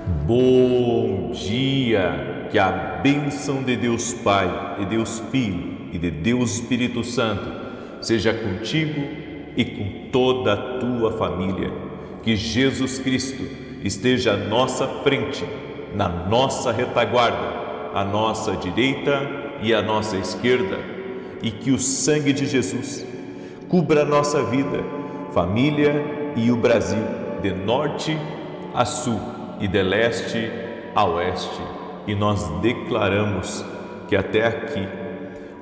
Bom dia, que a bênção de Deus Pai, de Deus Filho e de Deus Espírito Santo seja contigo e com toda a tua família. Que Jesus Cristo esteja à nossa frente, na nossa retaguarda, à nossa direita e à nossa esquerda, e que o sangue de Jesus cubra a nossa vida, família e o Brasil, de norte a sul e de leste a oeste. E nós declaramos que até aqui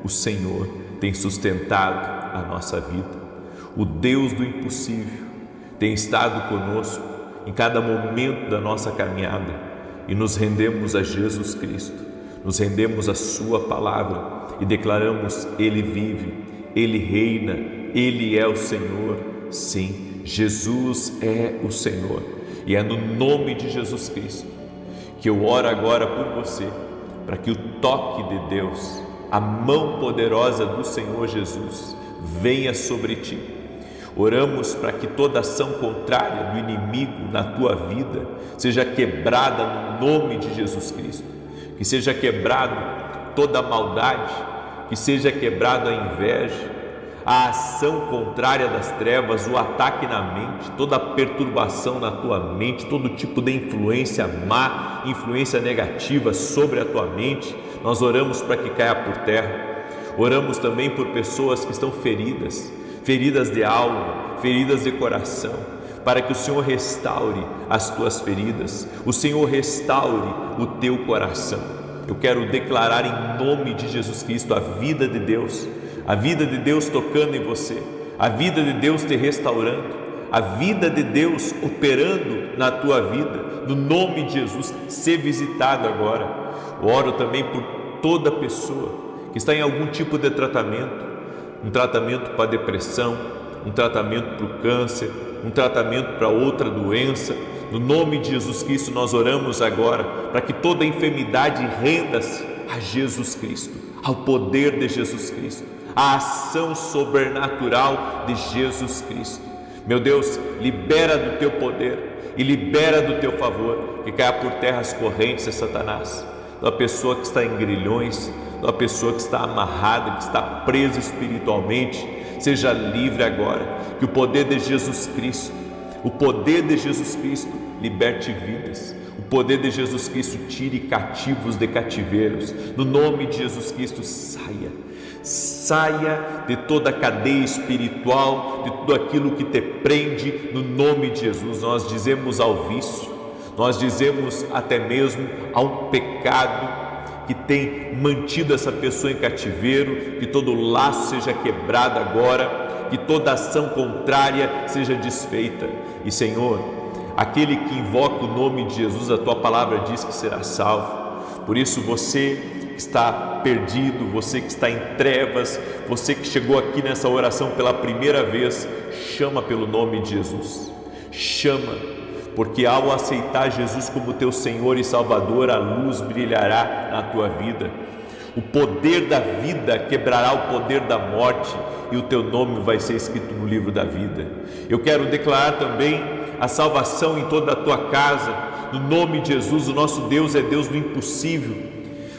o Senhor tem sustentado a nossa vida. O Deus do impossível tem estado conosco em cada momento da nossa caminhada, e nos rendemos a Jesus Cristo, nos rendemos à sua palavra e declaramos: Ele vive, Ele reina, Ele é o Senhor. Sim, Jesus é o Senhor. E é no nome de Jesus Cristo que eu oro agora por você, para que o toque de Deus, a mão poderosa do Senhor Jesus venha sobre ti. Oramos para que toda ação contrária do inimigo na tua vida seja quebrada no nome de Jesus Cristo. Que seja quebrado toda a maldade, que seja quebrado a inveja, a ação contrária das trevas, o ataque na mente, toda a perturbação na tua mente, todo tipo de influência má, influência negativa sobre a tua mente. Nós oramos para que caia por terra. Oramos também por pessoas que estão feridas de alma, feridas de coração, para que o Senhor restaure as tuas feridas, o Senhor restaure o teu coração. Eu quero declarar em nome de Jesus Cristo a vida de Deus tocando em você, a vida de Deus te restaurando, a vida de Deus operando na tua vida, no nome de Jesus. Ser visitado agora. Oro também por toda pessoa que está em algum tipo de tratamento, um tratamento para depressão, um tratamento para o câncer, um tratamento para outra doença. No nome de Jesus Cristo nós oramos agora para que toda enfermidade renda-se a Jesus Cristo, ao poder de Jesus Cristo, à ação sobrenatural de Jesus Cristo. Meu Deus, libera do teu poder e libera do teu favor, que caia por terra as correntes de Satanás, da pessoa que está em grilhões, da pessoa que está amarrada, que está presa espiritualmente, seja livre agora. Que o poder de Jesus Cristo, liberte vidas. O poder de Jesus Cristo tire cativos de cativeiros. No nome de Jesus Cristo, saia de toda a cadeia espiritual, de tudo aquilo que te prende. No nome de Jesus, nós dizemos ao vício, nós dizemos até mesmo a um pecado que tem mantido essa pessoa em cativeiro, que todo laço seja quebrado agora, que toda ação contrária seja desfeita. E Senhor, aquele que invoca o nome de Jesus, a tua palavra diz que será salvo. Por isso, você que está perdido, você que está em trevas, você que chegou aqui nessa oração pela primeira vez, chama pelo nome de Jesus, chama, porque ao aceitar Jesus como teu Senhor e Salvador, a luz brilhará na tua vida. O poder da vida quebrará o poder da morte, e o teu nome vai ser escrito no livro da vida. Eu quero declarar também a salvação em toda a tua casa, no nome de Jesus. O nosso Deus é Deus do impossível,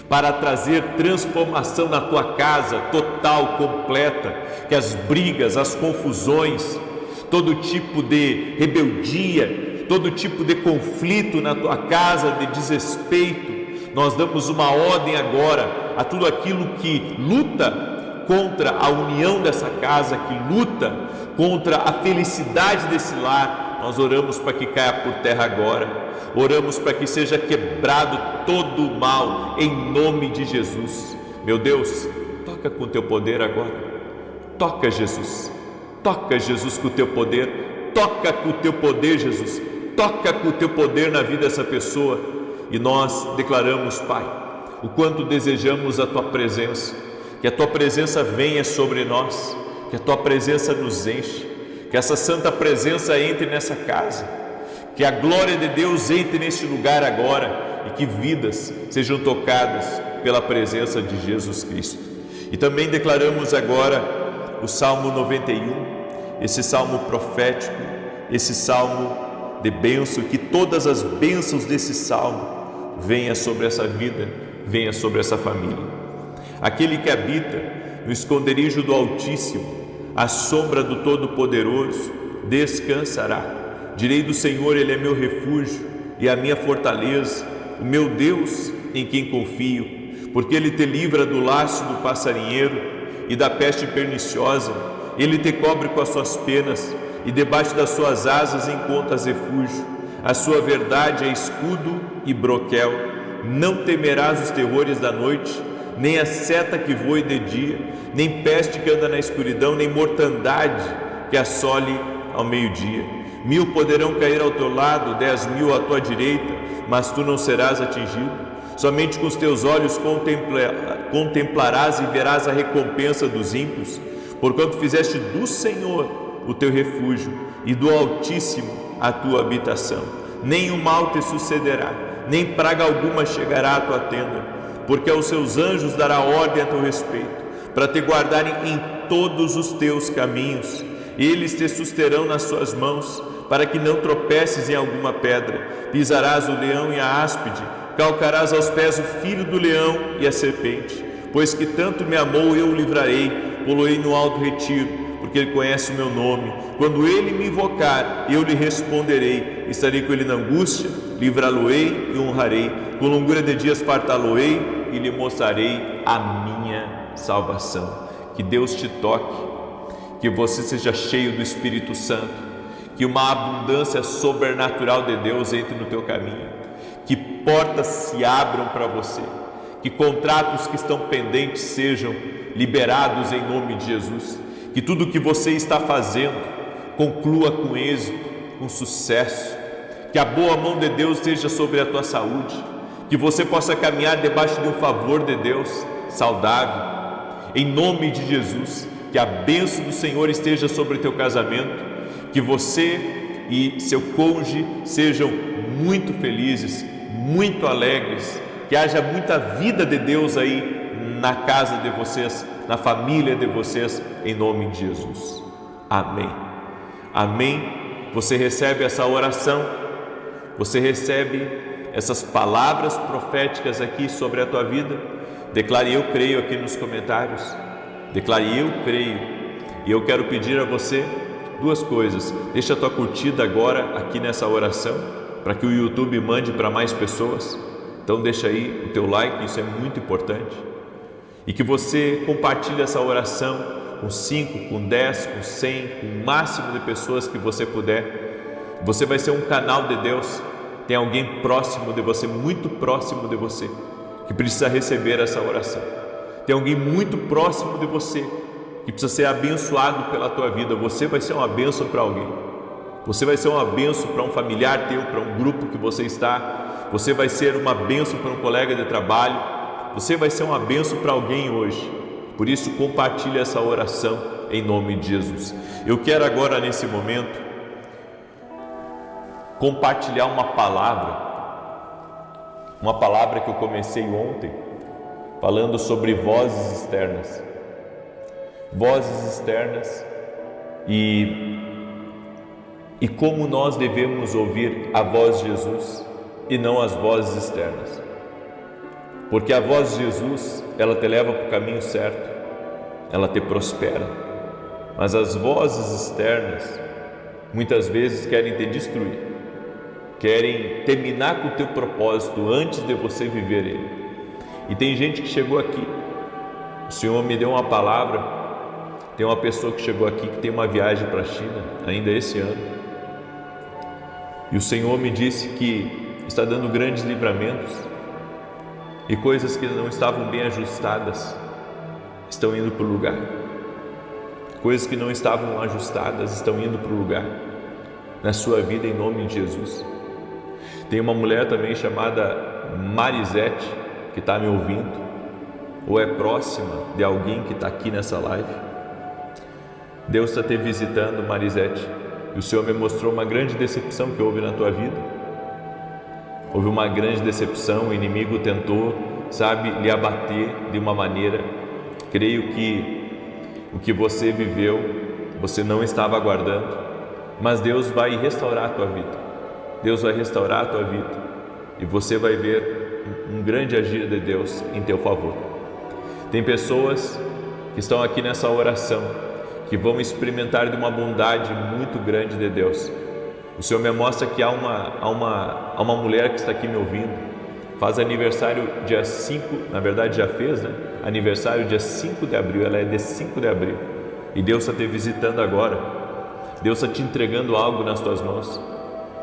para trazer transformação na tua casa, total, completa. Que as brigas, as confusões, todo tipo de rebeldia, todo tipo de conflito na tua casa, de desrespeito, nós damos uma ordem agora a tudo aquilo que luta contra a união dessa casa, que luta contra a felicidade desse lar. Nós oramos para que caia por terra agora, oramos para que seja quebrado todo o mal, em nome de Jesus. Meu Deus, toca com o teu poder agora, toca Jesus com o teu poder, toca com o teu poder, Jesus, toca com o teu poder na vida dessa pessoa. E nós declaramos, Pai, o quanto desejamos a tua presença, que a tua presença venha sobre nós, que a tua presença nos enche, que essa santa presença entre nessa casa, que a glória de Deus entre neste lugar agora, e que vidas sejam tocadas pela presença de Jesus Cristo. E também declaramos agora o Salmo 91, esse salmo profético, esse salmo de bênção, que todas as bênçãos desse salmo venha sobre essa vida, venha sobre essa família. Aquele que habita no esconderijo do Altíssimo, à sombra do Todo-Poderoso, descansará. Direi do Senhor, Ele é meu refúgio e a minha fortaleza, o meu Deus em quem confio, porque Ele te livra do laço do passarinheiro e da peste perniciosa. Ele te cobre com as suas penas e debaixo das suas asas encontras refúgio. A sua verdade é escudo e broquel. Não temerás os terrores da noite, nem a seta que voe de dia, nem peste que anda na escuridão, nem mortandade que assole ao meio-dia. 1000 poderão cair ao teu lado, 10.000 à tua direita, mas tu não serás atingido. Somente com os teus olhos contemplarás e verás a recompensa dos ímpios, porquanto fizeste do Senhor o teu refúgio e do Altíssimo a tua habitação. Nenhum mal te sucederá, nem praga alguma chegará à tua tenda, porque aos seus anjos dará ordem a teu respeito, para te guardarem em todos os teus caminhos. Eles te susterão nas suas mãos, para que não tropeces em alguma pedra. Pisarás o leão e a áspide, calcarás aos pés o filho do leão e a serpente. Pois que tanto me amou, eu o livrarei, pô-lo-ei no alto retiro, porque ele conhece o meu nome. Quando ele me invocar, eu lhe responderei. Estarei com ele na angústia, livrá-lo-ei e honrarei. Com longura de dias fartá-lo-ei e lhe mostrarei a minha salvação. Que Deus te toque, que você seja cheio do Espírito Santo, que uma abundância sobrenatural de Deus entre no teu caminho, que portas se abram para você, que contratos que estão pendentes sejam liberados em nome de Jesus, que tudo que você está fazendo conclua com êxito, com sucesso, que a boa mão de Deus esteja sobre a tua saúde, que você possa caminhar debaixo de um favor de Deus saudável, em nome de Jesus. Que a bênção do Senhor esteja sobre o teu casamento, que você e seu cônjuge sejam muito felizes, muito alegres, que haja muita vida de Deus aí na casa de vocês, na família de vocês, em nome de Jesus. Amém. Amém. Você recebe essa oração, você recebe essas palavras proféticas aqui sobre a tua vida. Declare eu creio aqui nos comentários. Declare eu creio. E eu quero pedir a você duas coisas. Deixa a tua curtida agora aqui nessa oração, para que o YouTube mande para mais pessoas. Então deixa aí o teu like, isso é muito importante. E que você compartilhe essa oração com 5, com 10, com 100, com o máximo de pessoas que você puder. Você vai ser um canal de Deus. Tem alguém próximo de você, muito próximo de você, que precisa receber essa oração. Tem alguém muito próximo de você que precisa ser abençoado pela tua vida. Você vai ser uma bênção para alguém. Você vai ser uma bênção para um familiar teu, para um grupo que você está. Você vai ser uma bênção para um colega de trabalho. Você vai ser uma bênção para alguém hoje. Por isso, compartilhe essa oração em nome de Jesus. Eu quero agora, nesse momento, compartilhar uma palavra que eu comecei ontem, falando sobre vozes externas. Vozes externas e como nós devemos ouvir a voz de Jesus e não as vozes externas. Porque a voz de Jesus, ela te leva para o caminho certo, ela te prospera. Mas as vozes externas, muitas vezes querem te destruir, querem terminar com o teu propósito antes de você viver ele. E tem gente que chegou aqui, o Senhor me deu uma palavra. Tem uma pessoa que chegou aqui que tem uma viagem para a China ainda esse ano, e o Senhor me disse que está dando grandes livramentos, e coisas que não estavam bem ajustadas estão indo para o lugar. Coisas que não estavam ajustadas estão indo para o lugar na sua vida, em nome de Jesus. Tem uma mulher também chamada Marisete que está me ouvindo, ou é próxima de alguém que está aqui nessa live. Deus está te visitando, Marisete, e o Senhor me mostrou uma grande decepção que houve na tua vida. Houve uma grande decepção, o inimigo tentou, lhe abater de uma maneira. Creio que o que você viveu, você não estava aguardando, mas Deus vai restaurar a tua vida. Deus vai restaurar a tua vida e você vai ver um grande agir de Deus em teu favor. Tem pessoas que estão aqui nessa oração que vão experimentar de uma bondade muito grande de Deus. O Senhor me mostra que há uma mulher que está aqui me ouvindo, faz aniversário dia 5, na verdade já fez, né? Aniversário dia 5 de abril, ela é de 5 de abril. E Deus está te visitando agora. Deus está te entregando algo nas tuas mãos.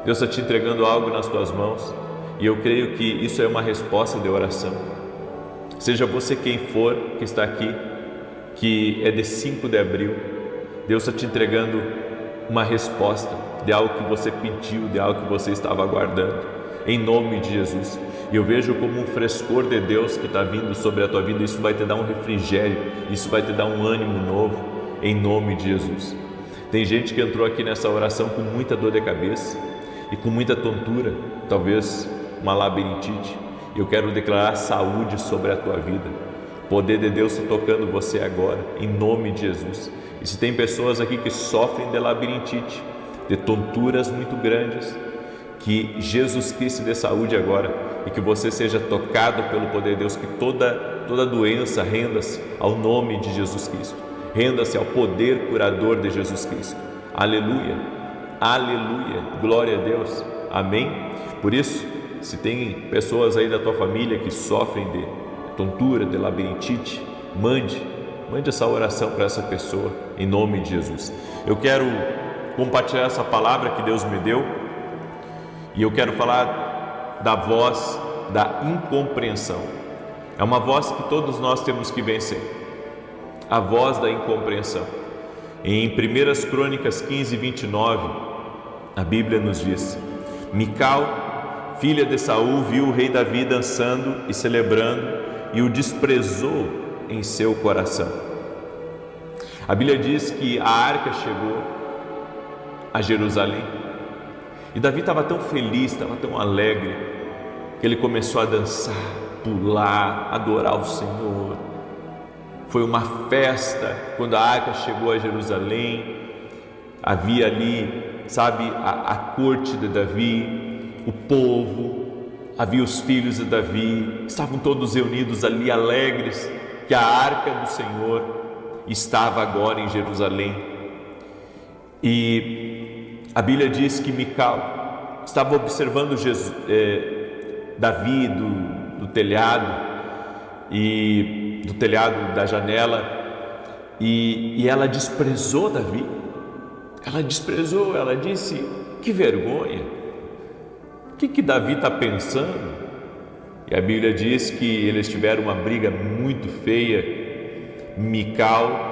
Deus está te entregando algo nas tuas mãos. E eu creio que isso é uma resposta de oração. Seja você quem for que está aqui, que é de 5 de abril, Deus está te entregando uma resposta de algo que você pediu, de algo que você estava aguardando, em nome de Jesus. E eu vejo como um frescor de Deus que está vindo sobre a tua vida. Isso vai te dar um refrigério, isso vai te dar um ânimo novo, em nome de Jesus. Tem gente que entrou aqui nessa oração com muita dor de cabeça e com muita tontura, talvez uma labirintite. Eu quero declarar saúde sobre a tua vida. O poder de Deus está tocando você agora, em nome de Jesus. E se tem pessoas aqui que sofrem de labirintite, de tonturas muito grandes, que Jesus Cristo dê saúde agora e que você seja tocado pelo poder de Deus, que toda doença renda-se ao nome de Jesus Cristo, renda-se ao poder curador de Jesus Cristo. Aleluia, aleluia, glória a Deus, amém. Por isso, se tem pessoas aí da tua família que sofrem de tontura, de labirintite, mande essa oração para essa pessoa, em nome de Jesus. Eu quero compartilhar essa palavra que Deus me deu e eu quero falar da voz da incompreensão. É uma voz que todos nós temos que vencer, a voz da incompreensão. Em 1 Crônicas 15, 29, a Bíblia nos diz: Mical, filha de Saul, viu o rei Davi dançando e celebrando e o desprezou em seu coração. A Bíblia diz que a arca chegou a Jerusalém e Davi estava tão feliz, estava tão alegre, que ele começou a dançar, pular, adorar o Senhor. Foi uma festa quando a arca chegou a Jerusalém. Havia ali, sabe, a corte de Davi, o povo, havia os filhos de Davi, estavam todos reunidos ali alegres que a arca do Senhor estava agora em Jerusalém. E a Bíblia diz que Mical estava observando Davi do telhado da janela, e ela desprezou Davi. Ela desprezou, ela disse: que vergonha, o que Davi está pensando? E a Bíblia diz que eles tiveram uma briga muito feia. Mical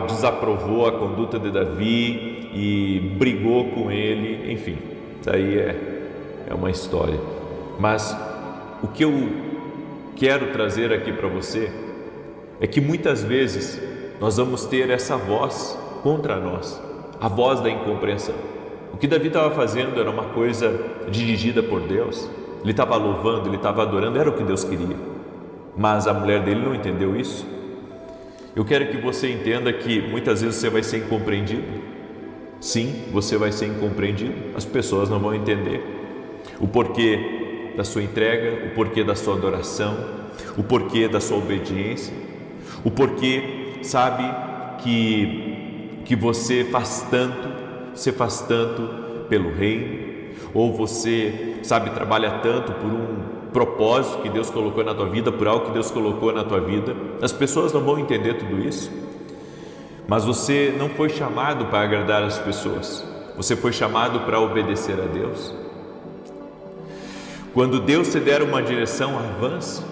desaprovou a conduta de Davi e brigou com ele. Enfim, daí é uma história. Mas o que eu quero trazer aqui para você é que muitas vezes nós vamos ter essa voz contra nós, a voz da incompreensão. O que Davi estava fazendo era uma coisa dirigida por Deus. Ele estava louvando, ele estava adorando, era o que Deus queria. Mas a mulher dele não entendeu isso. Eu quero que você entenda que muitas vezes você vai ser incompreendido. Sim, você vai ser incompreendido. As pessoas não vão entender o porquê da sua entrega, o porquê da sua adoração, o porquê da sua obediência, o porquê, sabe, que você faz tanto pelo reino, ou você, sabe, trabalha tanto por um propósito que Deus colocou na tua vida, por algo que Deus colocou na tua vida. As pessoas não vão entender tudo isso, mas você não foi chamado para agradar as pessoas, você foi chamado para obedecer a Deus. Quando Deus te der uma direção, avance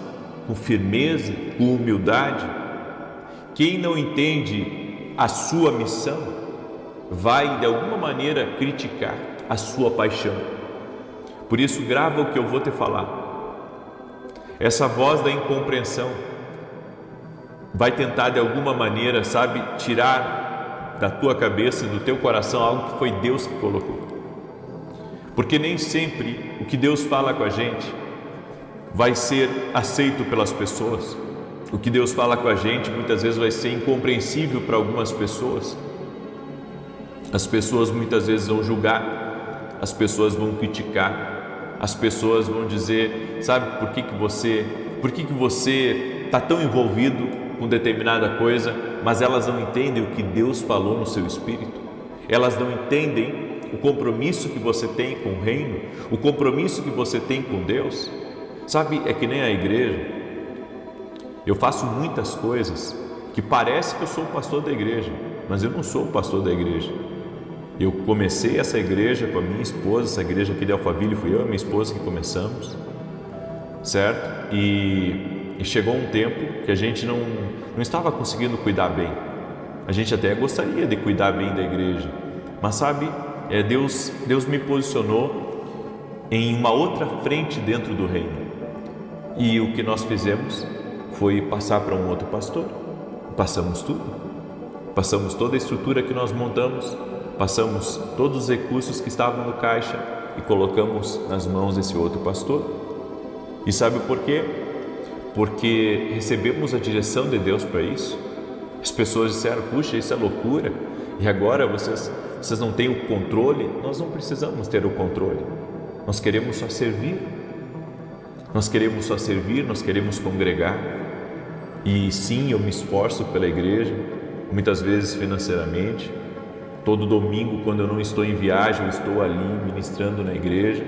com firmeza, com humildade. Quem não entende a sua missão vai de alguma maneira criticar a sua paixão. Por isso, grava o que eu vou te falar. Essa voz da incompreensão vai tentar de alguma maneira, sabe, tirar da tua cabeça, do teu coração, algo que foi Deus que colocou. Porque nem sempre o que Deus fala com a gente vai ser aceito pelas pessoas. O que Deus fala com a gente muitas vezes vai ser incompreensível para algumas pessoas. As pessoas muitas vezes vão julgar as pessoas vão criticar, as pessoas vão dizer, sabe, por que você está tão envolvido com determinada coisa, mas elas não entendem o que Deus falou no seu espírito, elas não entendem o compromisso que você tem com o reino, o compromisso que você tem com Deus. Sabe, é que nem a igreja. Eu faço muitas coisas que parece que eu sou o pastor da igreja, mas eu não sou o pastor da igreja. Eu comecei essa igreja com a minha esposa, essa igreja aqui de Alphaville, fui eu e minha esposa que começamos, certo? E chegou um tempo que a gente não estava conseguindo cuidar bem. A gente até gostaria de cuidar bem da igreja, mas sabe, Deus me posicionou em uma outra frente dentro do reino. E o que nós fizemos foi passar para um outro pastor. Passamos tudo. Passamos toda a estrutura que nós montamos, passamos todos os recursos que estavam no caixa e colocamos nas mãos desse outro pastor. E sabe por quê? Porque recebemos a direção de Deus para isso. As pessoas disseram, puxa, isso é loucura, e agora vocês não têm o controle. Nós não precisamos ter o controle, nós queremos só servir. Nós queremos só servir, nós queremos congregar. E sim, eu me esforço pela igreja, muitas vezes financeiramente. Todo domingo, quando eu não estou em viagem, eu estou ali ministrando na igreja,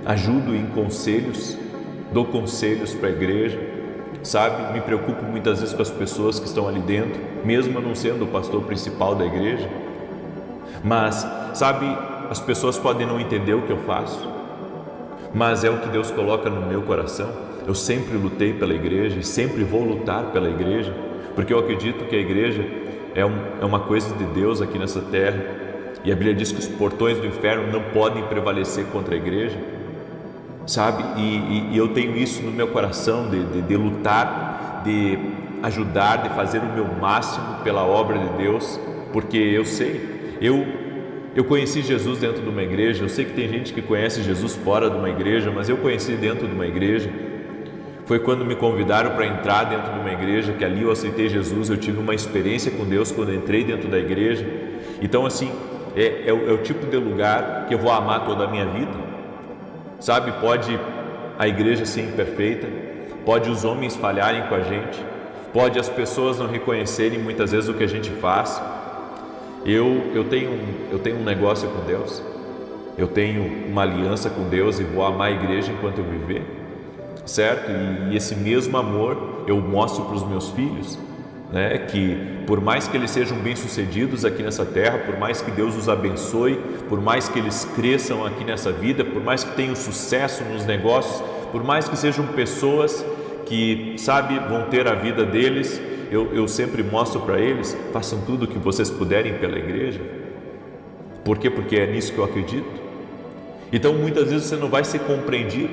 ajudo em conselhos, dou conselhos para a igreja, sabe? Me preocupo muitas vezes com as pessoas que estão ali dentro, mesmo eu não sendo o pastor principal da igreja. Mas, sabe, as pessoas podem não entender o que eu faço, mas é o que Deus coloca no meu coração. Eu sempre lutei pela igreja e sempre vou lutar pela igreja, porque eu acredito que a igreja é uma coisa de Deus aqui nessa terra, e a Bíblia diz que os portões do inferno não podem prevalecer contra a igreja, sabe? E eu tenho isso no meu coração de lutar, de ajudar, de fazer o meu máximo pela obra de Deus, porque eu sei, eu conheci Jesus dentro de uma igreja. Eu sei que tem gente que conhece Jesus fora de uma igreja, mas eu conheci dentro de uma igreja. Foi quando me convidaram para entrar dentro de uma igreja que ali eu aceitei Jesus. Eu tive uma experiência com Deus quando entrei dentro da igreja. Então assim, é o tipo de lugar que eu vou amar toda a minha vida, sabe? Pode a igreja ser imperfeita, pode os homens falharem com a gente, pode as pessoas não reconhecerem muitas vezes o que a gente faz. Eu tenho um negócio com Deus, eu tenho uma aliança com Deus e vou amar a igreja enquanto eu viver, certo? E esse mesmo amor eu mostro para os meus filhos, né? Que por mais que eles sejam bem-sucedidos aqui nessa terra, por mais que Deus os abençoe, por mais que eles cresçam aqui nessa vida, por mais que tenham sucesso nos negócios, por mais que sejam pessoas que, sabe, vão ter a vida deles, eu sempre mostro para eles, façam tudo o que vocês puderem pela igreja. Por quê? Porque é nisso que eu acredito. Então muitas vezes você não vai ser compreendido.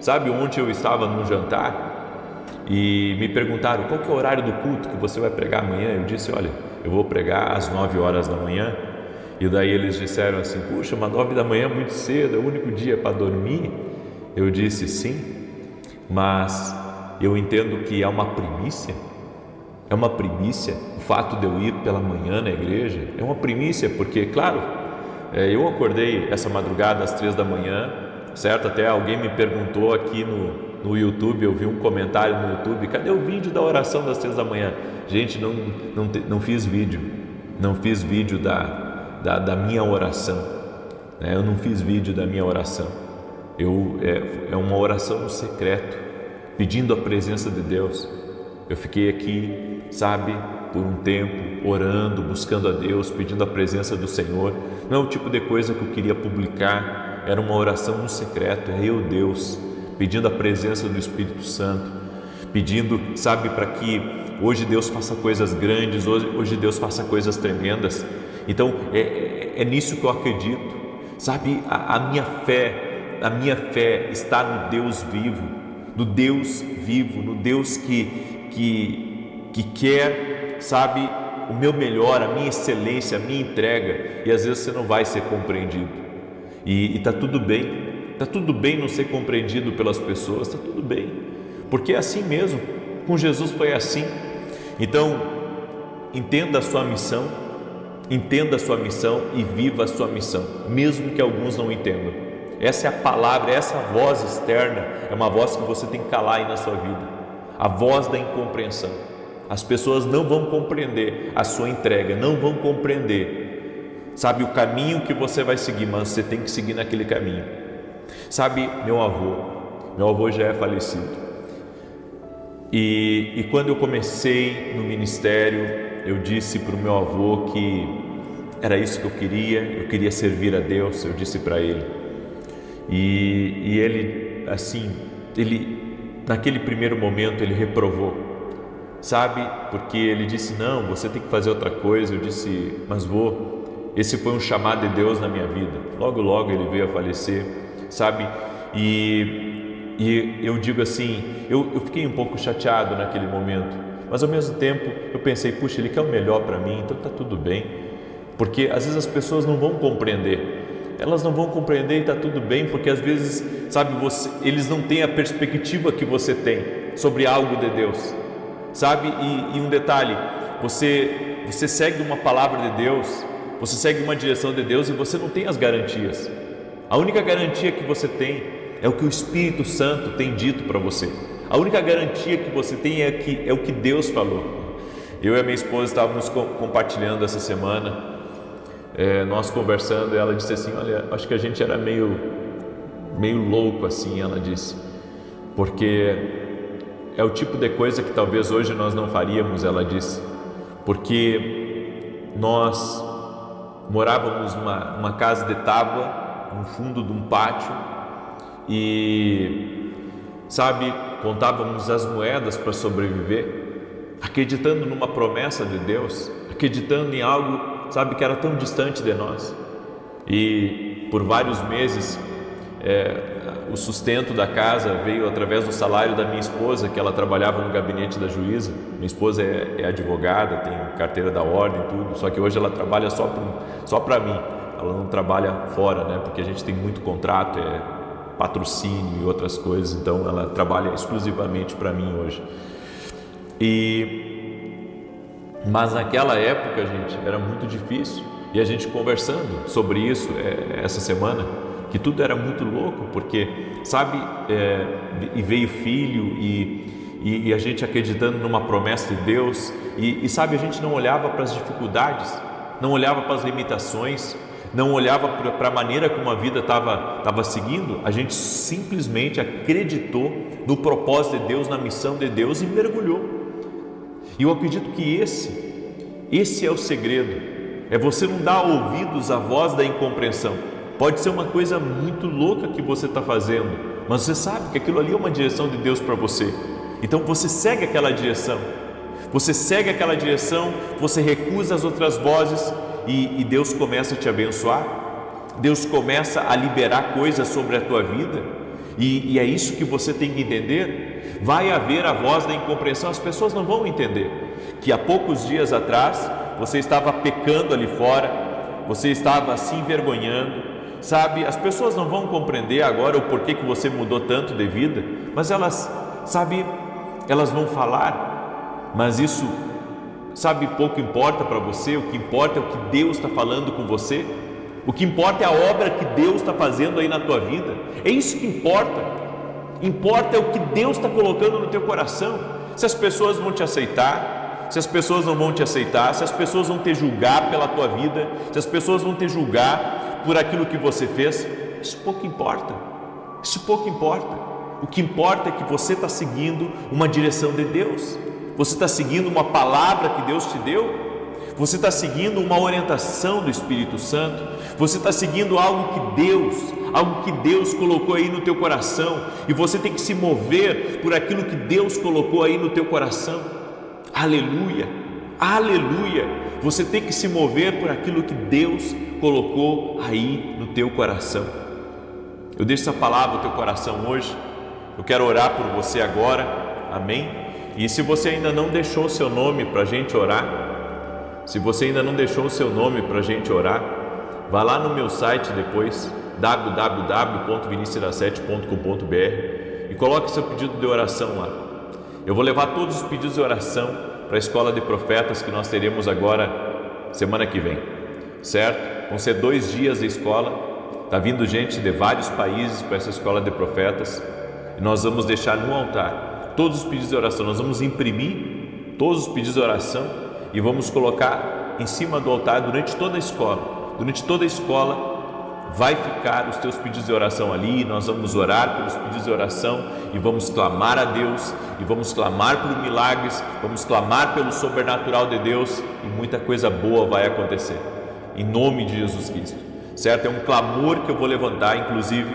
Sabe, ontem eu estava num jantar e me perguntaram, qual que é o horário do culto que você vai pregar amanhã? Eu disse, olha, eu vou pregar às 9 horas da manhã. E daí eles disseram assim, puxa, mas 9 da manhã é muito cedo, é o único dia para dormir. Eu disse, sim, mas eu entendo que é uma primícia. É uma primícia o fato de eu ir pela manhã na igreja. É uma primícia porque, claro, eu acordei essa madrugada às 3 da manhã, certo? Até alguém me perguntou aqui no YouTube, eu vi um comentário no YouTube, cadê o vídeo da oração das 3 da manhã? Gente, não fiz vídeo, não fiz vídeo da minha oração, né? Eu não fiz vídeo da minha oração. É uma oração no secreto, pedindo a presença de Deus. Eu fiquei aqui, sabe, por um tempo, orando, buscando a Deus, pedindo a presença do Senhor. Não é o tipo de coisa que eu queria publicar, era uma oração no secreto, é eu, Deus, pedindo a presença do Espírito Santo, pedindo, sabe, para que hoje Deus faça coisas grandes, hoje Deus faça coisas tremendas. Então, é nisso que eu acredito, sabe, a minha fé está no Deus vivo, no Deus que quer, sabe, o meu melhor, a minha excelência, a minha entrega. E às vezes você não vai ser compreendido, e está tudo bem não ser compreendido pelas pessoas, está tudo bem, porque é assim mesmo, com Jesus foi assim. Então entenda a sua missão, Entenda a sua missão e viva a sua missão, mesmo que alguns não entendam. Essa é a palavra, essa voz externa é uma voz que você tem que calar aí na sua vida, a voz da incompreensão. As pessoas não vão compreender a sua entrega, não vão compreender, sabe, o caminho que você vai seguir, mas você tem que seguir naquele caminho. Sabe, meu avô já é falecido, e quando eu comecei no ministério, eu disse para o meu avô que era isso que eu queria servir a Deus. Eu disse para ele, e ele, assim, naquele primeiro momento ele reprovou, sabe, porque ele disse, não, você tem que fazer outra coisa. Eu disse, mas vô, esse foi um chamado de Deus na minha vida. Logo ele veio a falecer, sabe, e eu digo assim, eu fiquei um pouco chateado naquele momento, mas ao mesmo tempo eu pensei, puxa, ele quer o melhor para mim, então está tudo bem, porque às vezes as pessoas não vão compreender, elas não vão compreender e está tudo bem, porque às vezes, sabe, eles não têm a perspectiva que você tem sobre algo de Deus, sabe, e um detalhe, você segue uma palavra de Deus, você segue uma direção de Deus e você não tem as garantias. A única garantia que você tem é o que o Espírito Santo tem dito para você. A única garantia que você tem é o que Deus falou. Eu e a minha esposa estávamos compartilhando essa semana, nós conversando, e ela disse assim, olha, acho que a gente era meio louco assim, ela disse, porque é o tipo de coisa que talvez hoje nós não faríamos, ela disse, porque nós morávamos numa casa de tábua, no fundo de um pátio, e, sabe, contávamos as moedas para sobreviver, acreditando numa promessa de Deus, acreditando em algo, sabe, que era tão distante de nós. E por vários meses o sustento da casa veio através do salário da minha esposa, que ela trabalhava no gabinete da juíza. Minha esposa é advogada, tem carteira da ordem, tudo, só que hoje ela trabalha só para mim, ela não trabalha fora, né, porque a gente tem muito contrato, patrocínio e outras coisas, então ela trabalha exclusivamente para mim hoje. Mas naquela época, gente, era muito difícil, e a gente conversando sobre isso essa semana, que tudo era muito louco, porque, sabe, e veio filho, e a gente acreditando numa promessa de Deus, e sabe, a gente não olhava para as dificuldades, não olhava para as limitações, não olhava para a maneira como a vida estava seguindo, a gente simplesmente acreditou no propósito de Deus, na missão de Deus, e mergulhou. E eu acredito que esse é o segredo, é você não dar ouvidos à voz da incompreensão. Pode ser uma coisa muito louca que você está fazendo, mas você sabe que aquilo ali é uma direção de Deus para você, então você segue aquela direção, você recusa as outras vozes, e Deus começa a te abençoar, Deus começa a liberar coisas sobre a tua vida, e é isso que você tem que entender. Vai haver a voz da incompreensão, as pessoas não vão entender que há poucos dias atrás você estava pecando ali fora, você estava se envergonhando, sabe, as pessoas não vão compreender agora o porquê que você mudou tanto de vida, mas elas, sabe, elas vão falar, mas isso, sabe, pouco importa para você. O que importa é o que Deus está falando com você, o que importa é a obra que Deus está fazendo aí na tua vida, é isso que importa é o que Deus está colocando no teu coração. Se as pessoas vão te aceitar, se as pessoas não vão te aceitar, se as pessoas vão te julgar pela tua vida, se as pessoas vão te julgar por aquilo que você fez, isso pouco importa, o que importa é que você está seguindo uma direção de Deus, você está seguindo uma palavra que Deus te deu, você está seguindo uma orientação do Espírito Santo, você está seguindo algo que Deus colocou aí no teu coração, e você tem que se mover por aquilo que Deus colocou aí no teu coração. Aleluia, aleluia, você tem que se mover por aquilo que Deus colocou aí no teu coração. Eu deixo essa palavra no teu coração hoje, eu quero orar por você agora, amém? E se você ainda não deixou o seu nome para a gente orar, vá lá no meu site depois, www.vinicius7.com.br, e coloque seu pedido de oração lá. Eu vou levar todos os pedidos de oração para a escola de profetas que nós teremos agora semana que vem. certo? Vão ser 2 dias de escola. Está vindo gente de vários países para essa escola de profetas. E nós vamos deixar no altar todos os pedidos de oração. Nós vamos imprimir todos os pedidos de oração e vamos colocar em cima do altar durante toda a escola. Durante toda a escola vai ficar os teus pedidos de oração ali. Nós vamos orar pelos pedidos de oração e vamos clamar a Deus, e vamos clamar por milagres, vamos clamar pelo sobrenatural de Deus, e muita coisa boa vai acontecer, em nome de Jesus Cristo, certo? É um clamor que eu vou levantar, inclusive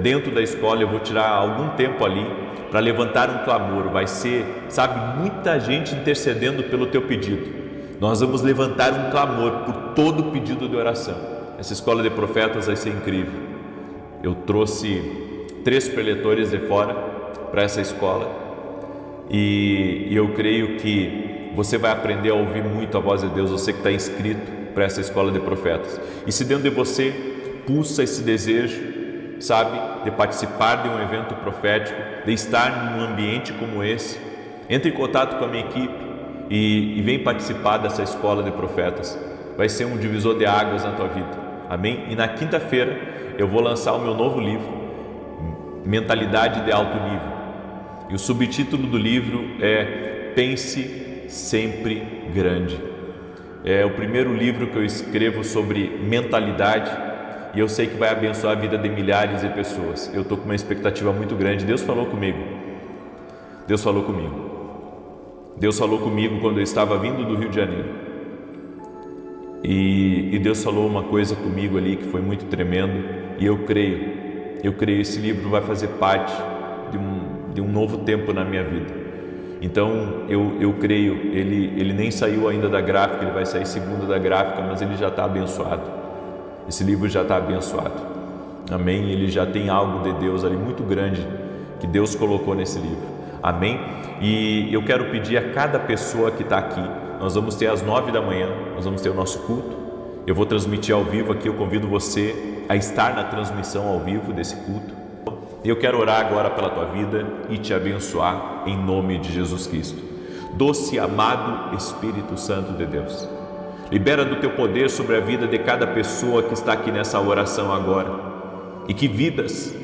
dentro da escola. Eu vou tirar algum tempo ali para levantar um clamor. Vai ser, sabe, muita gente intercedendo pelo teu pedido. Nós vamos levantar um clamor por todo pedido de oração. Essa escola de profetas vai ser incrível. Eu trouxe 3 preletores de fora para essa escola e eu creio que você vai aprender a ouvir muito a voz de Deus, você que está inscrito para essa escola de profetas. E se dentro de você pulsa esse desejo, sabe, de participar de um evento profético, de estar num ambiente como esse, entre em contato com a minha equipe e vem participar dessa escola de profetas. Vai ser um divisor de águas na tua vida. Amém? E na quinta-feira eu vou lançar o meu novo livro, Mentalidade de Alto Nível. E o subtítulo do livro é Pense Sempre Grande. É o primeiro livro que eu escrevo sobre mentalidade e eu sei que vai abençoar a vida de milhares de pessoas. Eu estou com uma expectativa muito grande. Deus falou comigo. Deus falou comigo. Deus falou comigo quando eu estava vindo do Rio de Janeiro. E Deus falou uma coisa comigo ali que foi muito tremendo, e eu creio, esse livro vai fazer parte de um novo tempo na minha vida. Então eu creio, ele nem saiu ainda da gráfica, ele vai sair segunda da gráfica, mas ele já está abençoado. Esse livro já está abençoado, amém? Ele já tem algo de Deus ali muito grande que Deus colocou nesse livro, amém? E eu quero pedir a cada pessoa que está aqui. Nós vamos ter às 9 da manhã, nós vamos ter o nosso culto. Eu vou transmitir ao vivo aqui, eu convido você a estar na transmissão ao vivo desse culto. Eu quero orar agora pela tua vida e te abençoar em nome de Jesus Cristo. Doce e amado Espírito Santo de Deus, libera do teu poder sobre a vida de cada pessoa que está aqui nessa oração agora, e que vidas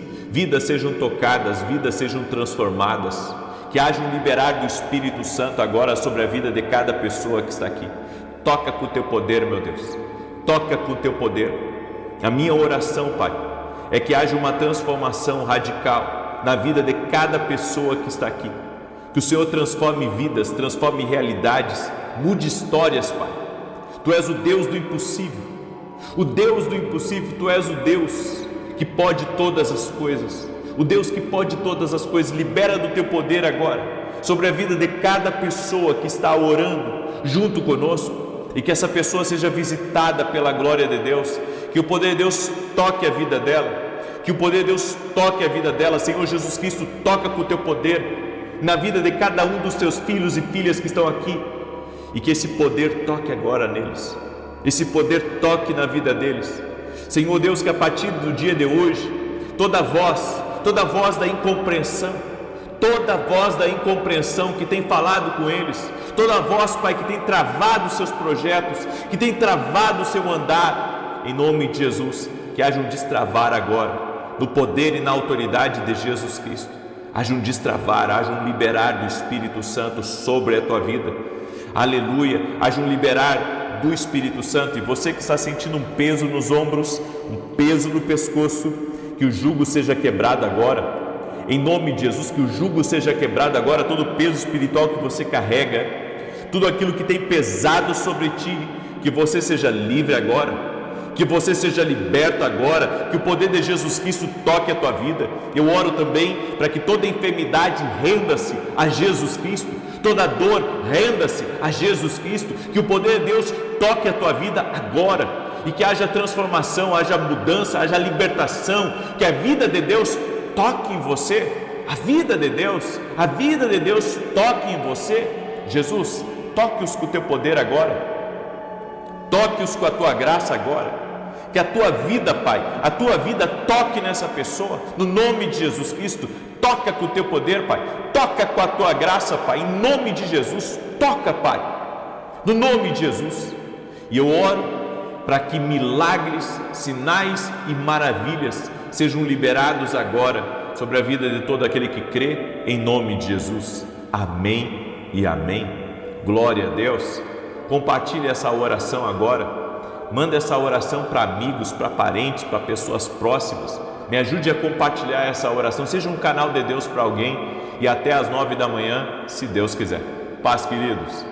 sejam tocadas, vidas sejam transformadas. Que haja um liberar do Espírito Santo agora sobre a vida de cada pessoa que está aqui. Toca com o teu poder, meu Deus. Toca com o teu poder. A minha oração, Pai, é que haja uma transformação radical na vida de cada pessoa que está aqui. Que o Senhor transforme vidas, transforme realidades, mude histórias, Pai. Tu és o Deus do impossível. O Deus do impossível, Tu és o Deus que pode todas as coisas. O Deus que pode todas as coisas. Libera do teu poder agora sobre a vida de cada pessoa que está orando junto conosco, e que essa pessoa seja visitada pela glória de Deus, que o poder de Deus toque a vida dela, que o poder de Deus toque a vida dela. Senhor Jesus Cristo, toca com o teu poder na vida de cada um dos teus filhos e filhas que estão aqui, e que esse poder toque agora neles, esse poder toque na vida deles. Senhor Deus, que a partir do dia de hoje, toda voz da incompreensão, toda voz da incompreensão que tem falado com eles, toda voz, Pai, que tem travado os seus projetos, que tem travado o seu andar, em nome de Jesus, que haja um destravar agora, no poder e na autoridade de Jesus Cristo. Haja um destravar, haja um liberar do Espírito Santo sobre a tua vida, aleluia. Haja um liberar do Espírito Santo. E você que está sentindo um peso nos ombros, um peso no pescoço, que o jugo seja quebrado agora, em nome de Jesus. Que o jugo seja quebrado agora, todo o peso espiritual que você carrega, tudo aquilo que tem pesado sobre ti, que você seja livre agora, que você seja liberto agora, que o poder de Jesus Cristo toque a tua vida. Eu oro também para que toda enfermidade renda-se a Jesus Cristo, toda dor renda-se a Jesus Cristo, que o poder de Deus toque a tua vida agora, e que haja transformação, haja mudança, haja libertação, que a vida de Deus toque em você, a vida de Deus toque em você. Jesus, toque-os com o teu poder agora, toque-os com a tua graça agora, que a tua vida, Pai, a tua vida toque nessa pessoa, no nome de Jesus Cristo. Toca com o teu poder, Pai, toca com a tua graça, Pai, em nome de Jesus. Toca, Pai, no nome de Jesus. E eu oro para que milagres, sinais e maravilhas sejam liberados agora sobre a vida de todo aquele que crê, em nome de Jesus. Amém e amém. Glória a Deus. Compartilhe essa oração agora. Manda essa oração para amigos, para parentes, para pessoas próximas. Me ajude a compartilhar essa oração. Seja um canal de Deus para alguém. E até às 9 da manhã, se Deus quiser. Paz, queridos.